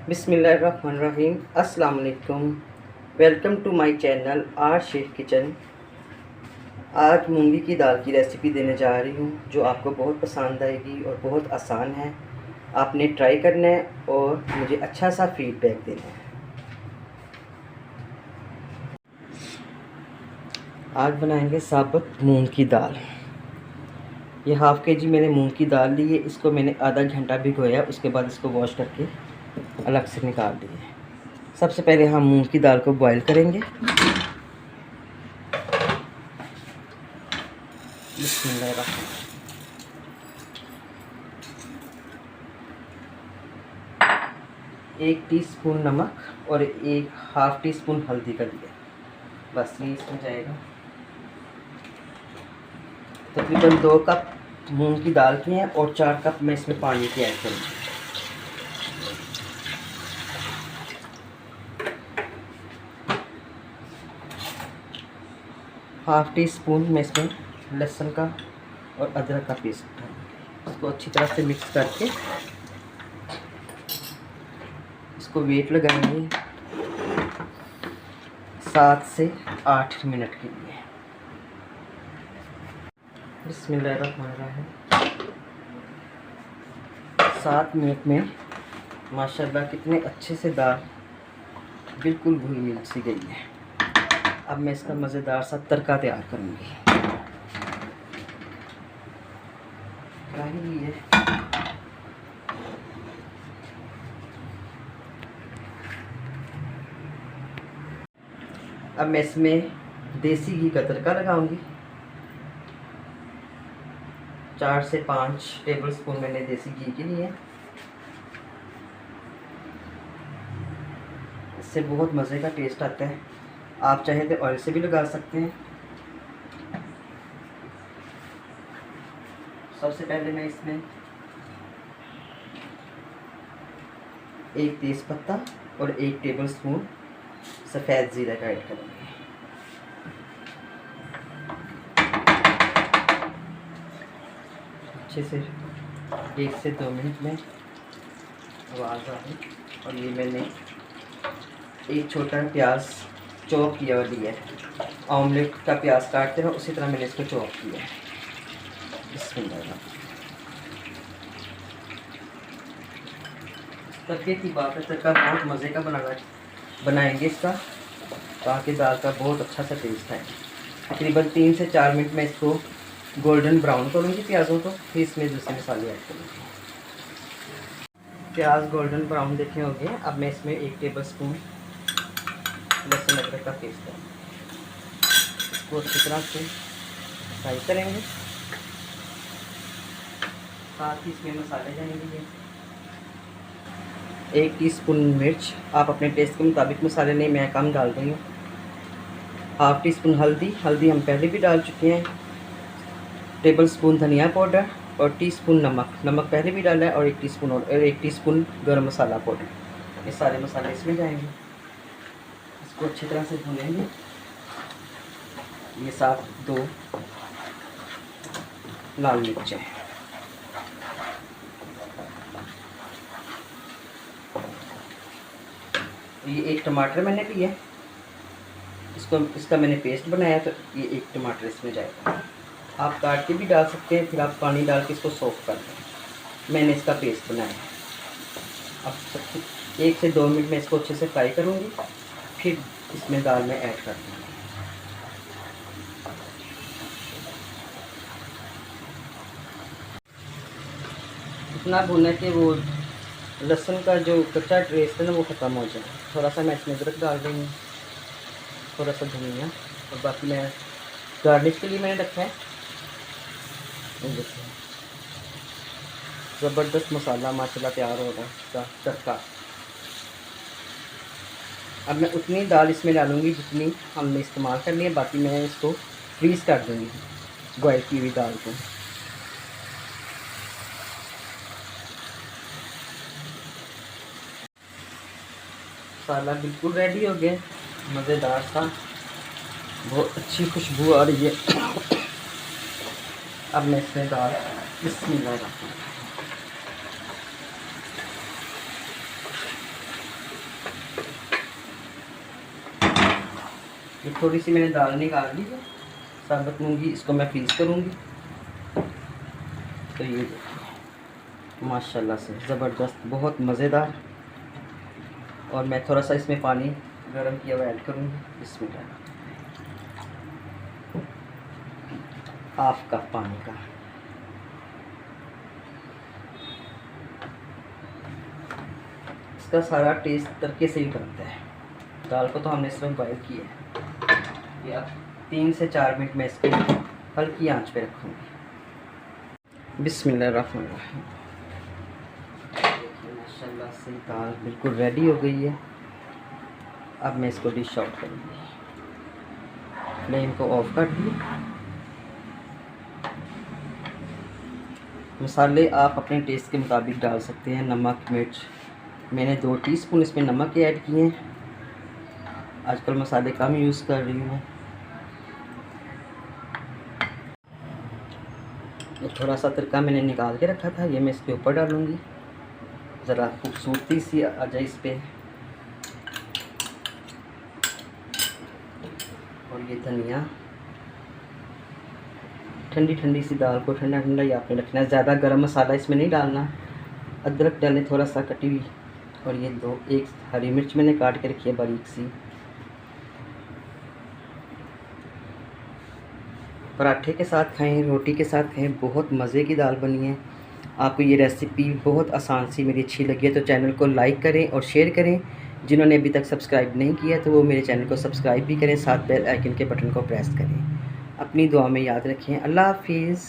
बिस्मिल्लाहिर्रहमानिर्रहीम। अस्सलाम वालेकुम। Welcome to my channel R Shaikh Kitchen. आज मूंगी की दाल की रेसिपी देने जा रही हूँ जो आपको बहुत पसंद आएगी और बहुत आसान है। आपने ट्राई करना है और मुझे अच्छा सा फीडबैक देना है। आज बनाएंगे साबुत मूंग की दाल। ये हाफ़ के जी मैंने मूंग की दाल ली है। इसको मैंने आधा घंटा भिगोया, उसके बाद इसको वॉश करके अलग से निकाल दिए। सबसे पहले हम मूंग की दाल को बॉईल करेंगे। बिस्मिल्लाहिर्रहमानिर्रहीम। एक टीस्पून नमक और एक हाफ़ टी स्पून हल्दी का दिया, बस ये इसमें जाएगा। तकरीबन 2 कप मूंग की दाल की हैं और 4 कप मैं इसमें पानी की ऐड करूँगी। हाफ़ टी स्पून मैं इसमें लहसुन का और अदरक का पेस्ट डालूँगी। इसको अच्छी तरह से मिक्स करके इसको वेट लगाएंगे 7 से 8 मिनट के लिए। बिस्मिल्लाहिर्रहमानिर्रहीम। 7 मिनट में माशाल्लाह कितने अच्छे से दाल बिल्कुल घुल मिल सी गई है। अब मैं इसका मज़ेदार सा तड़का तैयार करूँगी। कढ़ाई है, अब मैं इसमें देसी घी का तड़का लगाऊंगी। 4 से 5 टेबल स्पून मैंने देसी घी के लिए। इससे बहुत मज़े का टेस्ट आता है। आप चाहे तो ऑयल से भी लगा सकते हैं। सबसे पहले मैं इसमें एक तेज़ पत्ता और 1 टेबल स्पून सफ़ेद ज़ीरा का ऐड करूँगी। अच्छे से 1 से 2 मिनट में आवाज़ आ रही। और ये मैंने एक छोटा प्याज चॉप किया हुआ लिया है। ऑमलेट का प्याज काटते हैं उसी तरह मैंने इसको चॉप किया है। बिस्मिल्लाह। तड़के की बात है, तड़का बहुत मज़े का बनाएंगे इसका, ताकि दाल का बहुत अच्छा सा टेस्ट आए। तकरीबन 3 से 4 मिनट में इसको गोल्डन ब्राउन करूँगी प्याज़ों को, फिर इसमें दूसरे मसाले ऐड करूँगी। प्याज गोल्डन ब्राउन देखे हो गए। अब मैं इसमें 1 टेबल स्पून लहसुन अदरक का पेस्ट करूँगी। इसको अच्छी तरह से फ्राई करेंगे। साथ ही इसमें मसाले जाएंगे। 1 टीस्पून मिर्च, आप अपने टेस्ट के मुताबिक मसाले नहीं, मैं कम डाल रही हूँ। हाफ़ टी स्पून हल्दी हम पहले भी डाल चुके हैं। टेबल स्पून धनिया पाउडर और टीस्पून नमक पहले भी डाला है। और 1 टीस्पून और 1 टीस्पून गरम मसाला पाउडर। ये सारे मसाले इसमें जाएंगे। इसको अच्छी तरह से भूनेंगे। ये साथ 2 लाल मिर्चें, ये 1 टमाटर मैंने लिया है। इसका मैंने पेस्ट बनाया, तो ये 1 टमाटर इसमें जाएगा। आप काट के भी डाल सकते हैं, फिर आप पानी डाल के इसको सोख कर दें। मैंने इसका पेस्ट बनाया है। अब 1 से 2 मिनट में इसको अच्छे से फ्राई करूँगी, फिर इसमें दाल में ऐड कर दूँगी। इतना भुना कि वो लहसुन का जो कच्चा टेस्ट है ना वो ख़त्म हो जाए। थोड़ा सा मैं इसमें अदरक डाल रही हूँ, थोड़ा सा धनिया, और बाकी मैं गार्निश के लिए मैंने रखा है। ज़बरदस्त मसाला माशाल्लाह तैयार हो रहा है इसका तड़का। अब मैं उतनी दाल इसमें डालूँगी जितनी हमने इस्तेमाल करनी है। बाकी मैं इसको फ्रीज़ कर दूँगी, बॉयल की हुई दाल को। मसाला बिल्कुल रेडी हो गया, मज़ेदार सा, बहुत अच्छी खुशबू आ रही है। अब मैं इसमें दाल बिस्मिल्लाह थोड़ी सी मैंने दाल निकाल ली है साबुत मूंगी, इसको मैं फ्रीज़ करूँगी। तो ये देखिए माशाल्लाह से ज़बरदस्त, बहुत मज़ेदार। और मैं थोड़ा सा इसमें पानी गर्म किया हुआ ऐड करूँगी। इसमें हाफ कप पानी का। इसका सारा टेस्ट तरीके से ही बनता है। दाल को तो हमने इसमें बॉयल किया है। ये अब 3 से 4 मिनट में इसको हल्की आंच पे रखूँगी। बिस्मिल्लाहिर्रहमानिर्रहीम। देखिए माशाल्लाह से दाल बिल्कुल रेडी हो गई है। अब मैं इसको डिश आउट करूँगी। फ्लेम को ऑफ कर दिए। मसाले आप अपने टेस्ट के मुताबिक डाल सकते हैं। नमक, मिर्च, मैंने 2 टीस्पून इसमें नमक के ऐड किए हैं। आजकल मसाले कम यूज़ कर रही हूँ। ये थोड़ा सा तड़का मैंने निकाल के रखा था, ये मैं इसके ऊपर डालूँगी। ज़रा खूबसूरती सी आ जाए इस पर। और ये धनिया, ठंडी ठंडी सी दाल को ठंडा ठंडा ही आपने रखना है। ज़्यादा गरम मसाला इसमें नहीं डालना। अदरक डालें थोड़ा सा कटी हुई। और ये 1 हरी मिर्च मैंने काट के रखी है बारीक सी। पराठे के साथ खाएं, रोटी के साथ खाएं, बहुत मज़े की दाल बनी है। आपको ये रेसिपी बहुत आसान सी मेरी अच्छी लगी है तो चैनल को लाइक करें और शेयर करें। जिन्होंने अभी तक सब्सक्राइब नहीं किया तो वो मेरे चैनल को सब्सक्राइब भी करें, साथ बेल आइकन के बटन को प्रेस करें। अपनी दुआ में याद रखें। अल्लाह हाफिज़।